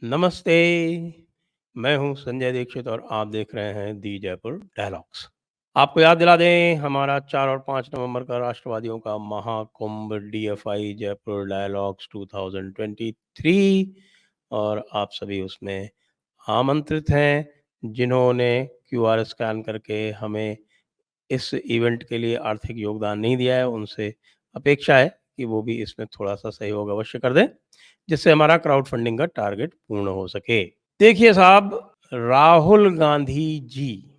नमस्ते, मैं हूँ संजय दीक्षित और आप देख रहे हैं दी जयपुर डायलॉग्स। आपको याद दिला दें हमारा 4 और 5 नवंबर का राष्ट्रवादियों का महाकुंभ डीएफआई जयपुर डायलॉग्स 2023 और आप सभी उसमें आमंत्रित हैं, जिन्होंने क्यूआर स्कैन करके हमें इस इवेंट के लिए आर्थिक योगदान नहीं दिया है, उनसे अपेक्षा है कि वो भी इसमें थोड़ा-सा सहयोग अवश्य कर दें, जिससे हमारा क्राउड फंडिंग का टारगेट पूर्ण हो सके। देखिए साहब, राहुल गांधी जी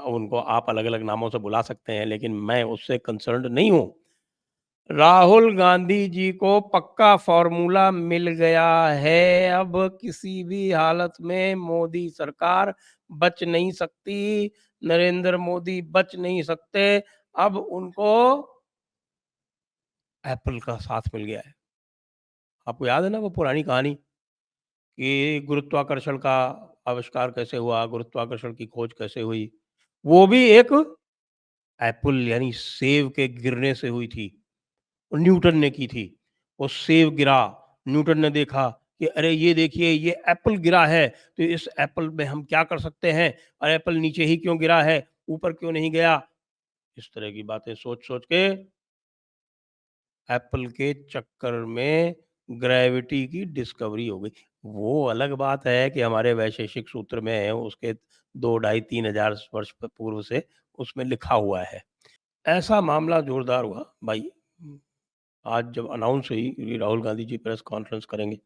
उनको आप अलग-अलग नामों से बुला सकते हैं, लेकिन मैं उससे कंसर्न्ड नहीं हूँ। राहुल गांधी जी को पक्का फ़ॉर्मूला मिल गया है, अब किसी भी हालत में मोदी सरकार बच नहीं सकती, नरेंद्र मोदी बच नहीं सकते, अब उनको एप्पल का साथ मिल गया है। आपको याद है ना वो पुरानी कहानी कि गुरुत्वाकर्षण का आविष्कार कैसे हुआ, गुरुत्वाकर्षण की खोज कैसे हुई? वो भी एक एप्पल यानी सेब के गिरने से हुई थी। और न्यूटन ने की थी। वो सेब गिरा, न्यूटन ने देखा कि अरे ये देखिए ये एप्पल गिरा है, तो इस एप्पल में हम क्या कर सकते हैं? और एप्पल नीचे ही क्यों गिरा है? ऊपर क्यों नहीं गया? इस तरह की बातें सोच-सोच के एप्पल के चक्कर में ग्रेविटी की डिस्कवरी हो गई। वो अलग बात है कि हमारे वैशेषिक सूत्र में उसके 2 ढाई 3 हज़ार वर्ष पूर्व से उसमें लिखा हुआ है। ऐसा मामला जोरदार हुआ भाई। आज जब अनाउंस हुई कि राहुल गांधी जी प्रेस कॉन्फ्रेंस करेंगे,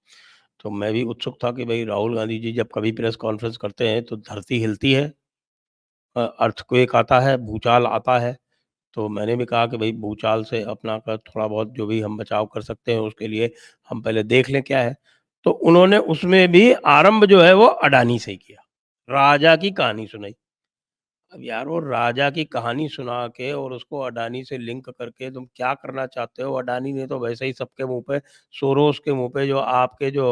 तो मैं भी उत्सुक था कि भई राहुल गांधी जी जब कभी प्रेस कॉन्फ्रेंस करते हैं, तो धरती हिलती है, अर्थक्वेक आता है, भूचाल आता है। तो मैंने भी कहा कि भई भूचाल से अपना का थोड़ा बहुत जो भी हम बचाव कर सकते हैं, उसके लिए हम पहले देख लें क्या है। तो उन्होंने उसमें भी आरंभ जो है वो अडानी से ही किया। राजा की कहानी सुनाई। अब यार वो राजा की कहानी सुना के और उसको अडानी से लिंक करके तुम क्या करना चाहते हो? अडानी ने तो वैसे ही सबके मुँह पे सोरोस के मुँह पे जो आपके जो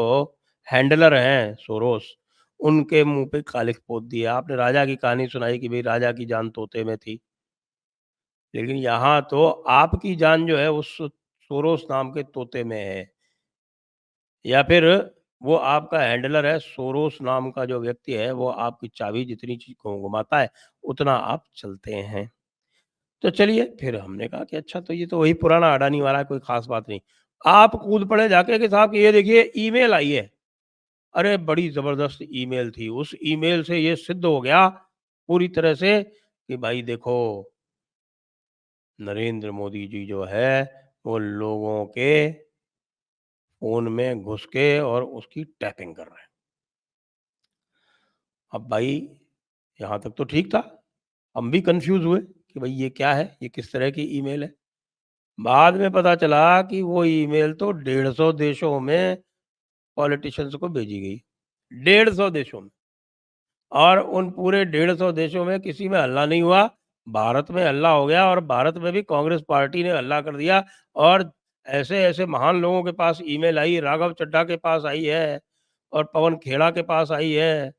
हैंडलर हैं सोरोस, उनके मुँह पे खालिक पोत दिया। आपने राजा की कहानी सुनाई कि भई राजा की जान तोते में थी। लेकिन यहाँ तो आपकी जान जो है उस सोरोस नाम के तोते में है। या फिर वो आपका हैंडलर है, सोरोस नाम का जो व्यक्ति है, वो आपकी चाबी जितनी चीज़ को घुमाता है, उतना आप चलते हैं। तो चलिए, फिर हमने कहा कि अच्छा तो ये तो वही पुराना अडानी वाला है, कोई ख़ास बात नहीं। आप कूद पड़े जाके कि साहब ये देखिए ईमेल आई है। अरे! बड़ी ज़बरदस्त ईमेल थी। उस ईमेल से ये सिद्ध हो गया पूरी तरह से कि भाई देखो, नरेंद्र मोदी जी जो है, वो लोगों के फ़ोन में घुस के और उसकी टैपिंग कर रहे हैं। अब भाई यहाँ तक तो ठीक था। हम भी कन्फ्यूज़ हुए कि भई ये क्या है? ये किस तरह की ईमेल है? बाद में पता चला कि वो ईमेल तो 150 देशों में पॉलिटिशियंस को भेजी गई। 150 देशों में और उन पूरे 150 देशों में किसी में हल्ला नहीं हुआ। भारत में हल्ला हो गया और भारत में भी कांग्रेस पार्टी ने हल्ला कर दिया और ऐसे-ऐसे महान लोगों के पास ईमेल आई, राघव चड्ढा के पास आई है और पवन खेड़ा के पास आई है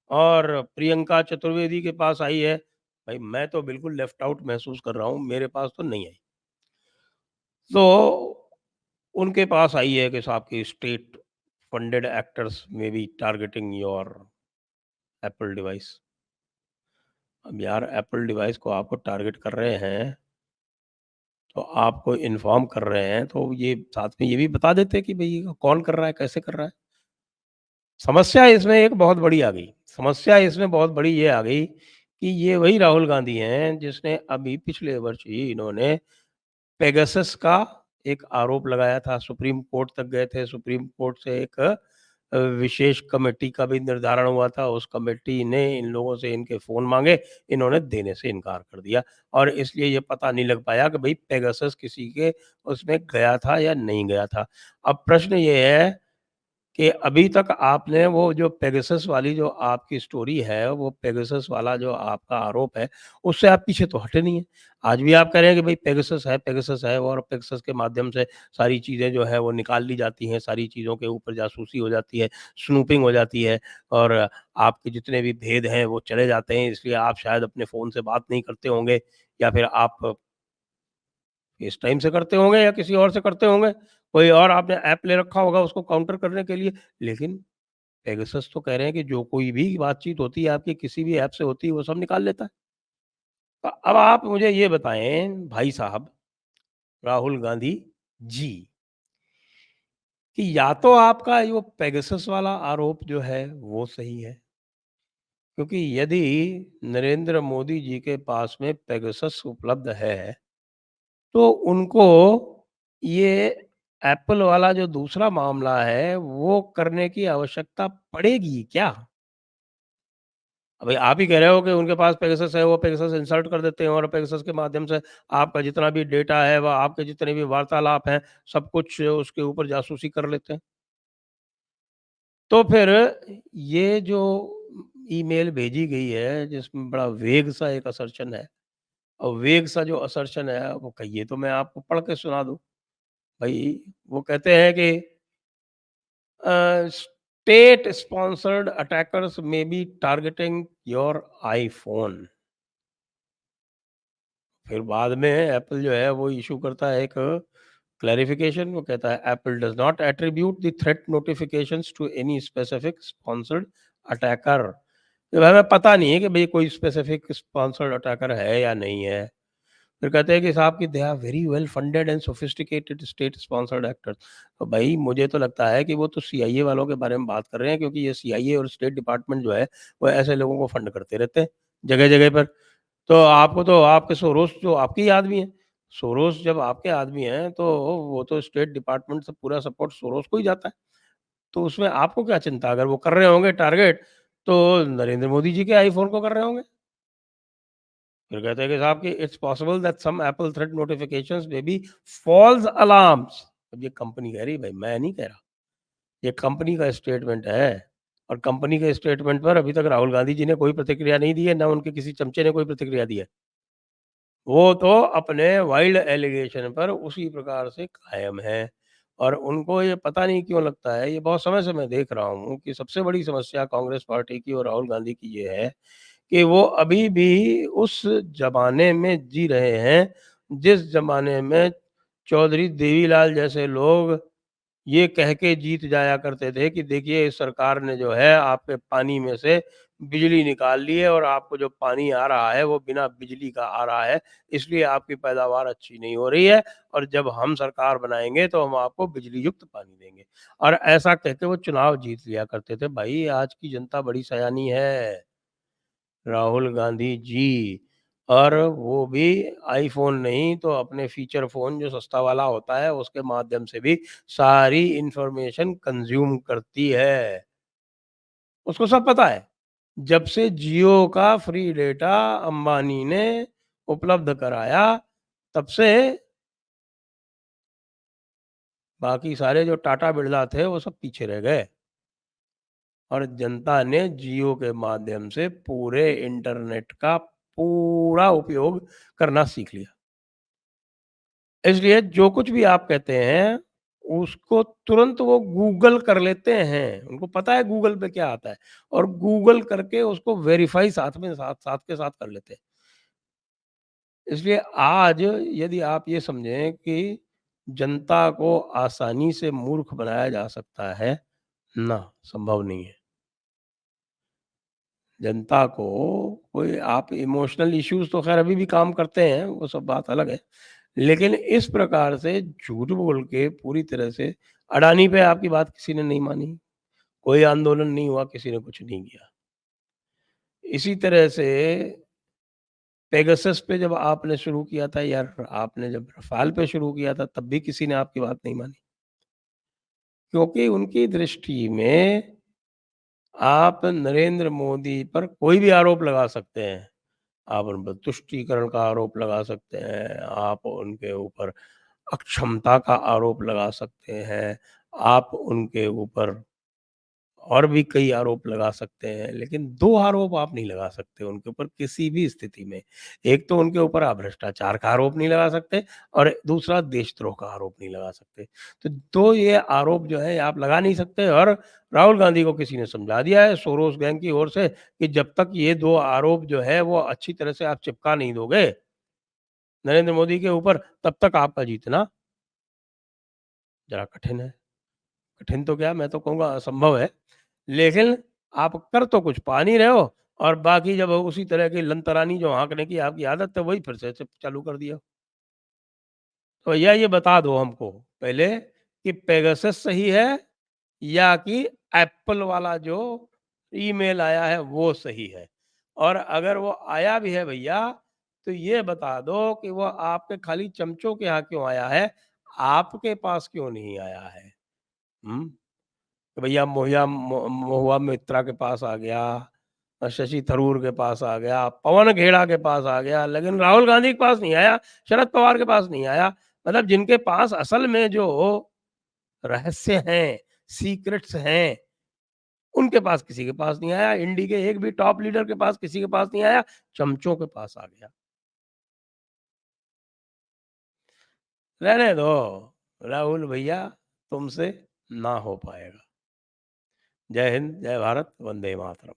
और प्रियंका चतुर्वेदी के पास आई है। भाई मैं तो बिल्कुल लेफ्ट आउट महसूस कर रहा हूँ, मेरे पास तो नहीं आई। तो उनके पास आई है कि साहब की state funded actors may be targeting your Apple device. अब यार एप्पल डिवाइस को आपको टारगेट कर रहे हैं, तो आपको इन्फॉर्म कर रहे हैं, तो ये साथ में ये भी बता देते कि भई कौन कर रहा है, कैसे कर रहा है। समस्या इसमें एक बहुत बड़ी आ गई। समस्या इसमें बहुत बड़ी ये आ गई कि ये वही राहुल गांधी हैं जिसने अभी पिछले वर्ष ही इन्होंने पेगासस का एक आरोप लगाया था, सुप्रीम कोर्ट तक गए थे, सुप्रीम कोर्ट से एक विशेष कमेटी का भी निर्धारण हुआ था, उस कमेटी ने इन लोगों से इनके फ़ोन माँगे, इन्होंने देने से इनकार कर दिया और इसलिए ये पता नहीं लग पाया कि भई पेगासस किसी के उसमें गया था या नहीं गया था। अब प्रश्न ये है कि अभी तक आपने वो जो पेगासस वाली जो आपकी स्टोरी है, वो पेगासस वाला जो आपका आरोप है, उससे आप पीछे तो हटे नहीं हैं। आज भी आप कह रहे हैं कि भई पेगासस है और पेगासस के माध्यम से सारी चीज़ें जो हैं वो निकाल ली जाती हैं, सारी चीज़ों के ऊपर जासूसी हो जाती है, स्नूपिंग हो जाती है और आपके जितने भी भेद हैं वो चले जाते हैं, इसलिए आप शायद अपने फ़ोन से बात नहीं करते होंगे या फिर आप फेसटाइम से करते होंगे या किसी और से करते होंगे। कोई और आपने ऐप ले रखा होगा उसको काउंटर करने के लिए, लेकिन पेगासस तो कह रहे हैं कि जो कोई भी बातचीत होती है आपकी किसी भी ऐप से होती है, वो सब निकाल लेता है। तो अब आप मुझे ये बताएँ भाई साहब राहुल गांधी जी, कि या तो आपका जो पेगासस वाला आरोप जो है वो सही है, क्योंकि यदि नरेंद्र मोदी जी के पास में पेगासस उपलब्ध है, तो उनको ये एप्पल वाला जो दूसरा मामला है, वो करने की आवश्यकता पड़ेगी क्या? अभी आप ही कह रहे हो कि उनके पास पेगासस है, वो पेगासस इंसल्ट कर देते हैं और पेगासस के माध्यम से आपका जितना भी डेटा है, व आपके जितने भी वार्तालाप हैं, सब कुछ उसके ऊपर जासूसी कर लेते हैं। तो फिर ये जो ईमेल भेजी गई है, जिसमें बड़ा वेग सा एक असर्शन है और वेग सा जो असर्शन है, वो कहिए तो मैं आपको पढ़ के सुना दूँ। भई, वो कहते हैं कि state sponsored attackers may be targeting your iPhone. फिर बाद में एप्पल जो है वो इश्यू करता है एक क्लैरिफिकेशन, वो कहता है Apple does not attribute the threat notifications to any specific sponsored attacker. तो हमें पता नहीं है कि भई कोई स्पेसिफिक स्पॉन्सर्ड अटैकर है या नहीं है। फिर कहते हैं कि साहब कि they are very well funded and sophisticated state sponsored actors. तो भाई मुझे तो लगता है कि वो तो सीआईए वालों के बारे में बात कर रहे हैं, क्योंकि ये सीआईए और स्टेट डिपार्टमेंट जो है, वो ऐसे लोगों को फंड करते रहते हैं, जगह-जगह पर। तो आपको तो आपके सोरोस जो आपके ही आदमी हैं, सोरोस जब आपके आदमी हैं, तो वो तो स्टेट डिपार्टमेंट से पूरा सपोर्ट सोरोस को ही जाता है। तो उसमें आपको क्या चिंता? अगर वो कर रहे होंगे टारगेट, तो नरेंद्र मोदी जी के आईफ़ोन को कर रहे होंगे। फिर कहते हैं कि साहब कि it's possible that some Apple threat notifications may be false alarms. अब ये कंपनी कह रही है भाई, मैं नहीं कह रहा। ये कंपनी का स्टेटमेंट है और कंपनी के स्टेटमेंट पर अभी तक राहुल गांधी जी ने कोई प्रतिक्रिया नहीं दी है, ना उनके किसी चमचे ने कोई प्रतिक्रिया दी है। वो तो अपने वाइल्ड एलिगेशन पर उसी प्रकार से कायम हैं और उनको ये पता नहीं क्यों लगता है, ये बहुत समय से मैं देख रहा हूँ कि सबसे बड़ी समस्या कांग्रेस पार्टी की और राहुल गांधी की ये है कि वो अभी भी उस ज़माने में जी रहे हैं, जिस ज़माने में चौधरी देवीलाल जैसे लोग ये कह के जीत जाया करते थे कि देखिए इस सरकार ने जो है आपके पानी में से बिजली निकाल ली है और आपको जो पानी आ रहा है वो बिना बिजली का आ रहा है, इसलिए आपकी पैदावार अच्छी नहीं हो रही है और जब हम सरकार बनाएँगे तो हम आपको बिजली युक्त पानी देंगे। और ऐसा कह के वो चुनाव जीत लिया करते थे। भाई आज की जनता बड़ी सयानी है। राहुल गांधी जी, और वो भी आईफ़ोन नहीं तो अपने फीचर फ़ोन जो सस्ता वाला होता है उसके माध्यम से भी सारी इन्फॉर्मेशन कंज़्यूम करती है। उसको सब पता है। जब से जियो का फ्री डेटा अंबानी ने उपलब्ध कराया, तब से बाकी सारे जो टाटा बिरला थे वो सब पीछे रह गए और जनता ने जियो के माध्यम से पूरे इंटरनेट का पूरा उपयोग करना सीख लिया। इसलिए जो कुछ भी आप कहते हैं, उसको तुरंत वो गूगल कर लेते हैं। उनको पता है गूगल पे क्या आता है और गूगल करके उसको वेरीफ़ाई साथ के साथ कर लेते हैं। इसलिए आज यदि आप ये समझें कि जनता को आसानी से मूर्ख बनाया जा सकता है, ना, संभव नहीं है। जनता को कोई आप इमोशनल इश्यूज़ तो ख़ैर अभी भी काम करते हैं, वो सब बात अलग है। लेकिन इस प्रकार से झूठ बोल के पूरी तरह से अडानी पे आपकी बात किसी ने नहीं मानी, कोई आंदोलन नहीं हुआ, किसी ने कुछ नहीं किया। इसी तरह से पेगासस पे जब आपने शुरू किया था या आपने जब रफ़ाल पे शुरू किया था, तब भी किसी ने आपकी बात नहीं मानी। क्योंकि उनकी दृष्टि में आप नरेंद्र मोदी पर कोई भी आरोप लगा सकते हैं। आप उन पर तुष्टीकरण का आरोप लगा सकते हैं, आप उनके ऊपर अक्षमता का आरोप लगा सकते हैं, आप उनके ऊपर और भी कई आरोप लगा सकते हैं, लेकिन 2 आरोप आप नहीं लगा सकते उनके ऊपर किसी भी स्थिति में। एक तो उनके ऊपर आप भ्रष्टाचार का आरोप नहीं लगा सकते और दूसरा देशद्रोह का आरोप नहीं लगा सकते। तो 2 ये आरोप जो है आप लगा नहीं सकते और राहुल गांधी को किसी ने समझा दिया है सोरोस गैंग की ओर से कि जब तक ये 2 आरोप जो है वो अच्छी तरह से आप चिपका नहीं दोगे नरेंद्र मोदी के ऊपर, तब तक आपका जीतना ज़रा कठिन है। कठिन तो क्या मैं तो कहूँगा असंभव है। लेकिन आप कर तो कुछ पा नहीं रहे हो और बाकी जब उसी तरह की लंतरानी जो हाँकने की आपकी आदत है वही फिर से चालू कर दिया। तो भैया ये बता दो हमको पहले कि पेगासस सही है या कि एप्पल वाला जो ईमेल आया है वो सही है? और अगर वो आया भी है भैया तो ये बता दो कि वो आपके खाली चमचों के यहाँ क्यों आया है, आपके पास क्यों नहीं आया है? हुँ? कि भैया महुआ मित्रा के पास आ गया, शशि थरूर के पास आ गया, पवन खेड़ा के पास आ गया, लेकिन राहुल गांधी के पास नहीं आया, शरद पवार के पास नहीं आया। मतलब जिनके पास असल में जो रहस्य हैं, सीक्रेट्स हैं, उनके पास किसी के पास नहीं आया। इंडी के एक भी टॉप लीडर के पास किसी के पास नहीं आया, चमचों के पास आ गया। रहने दो, राहुल भैया तुमसे ना हो पाएगा। जय हिंद, जय भारत, वंदे मातरम।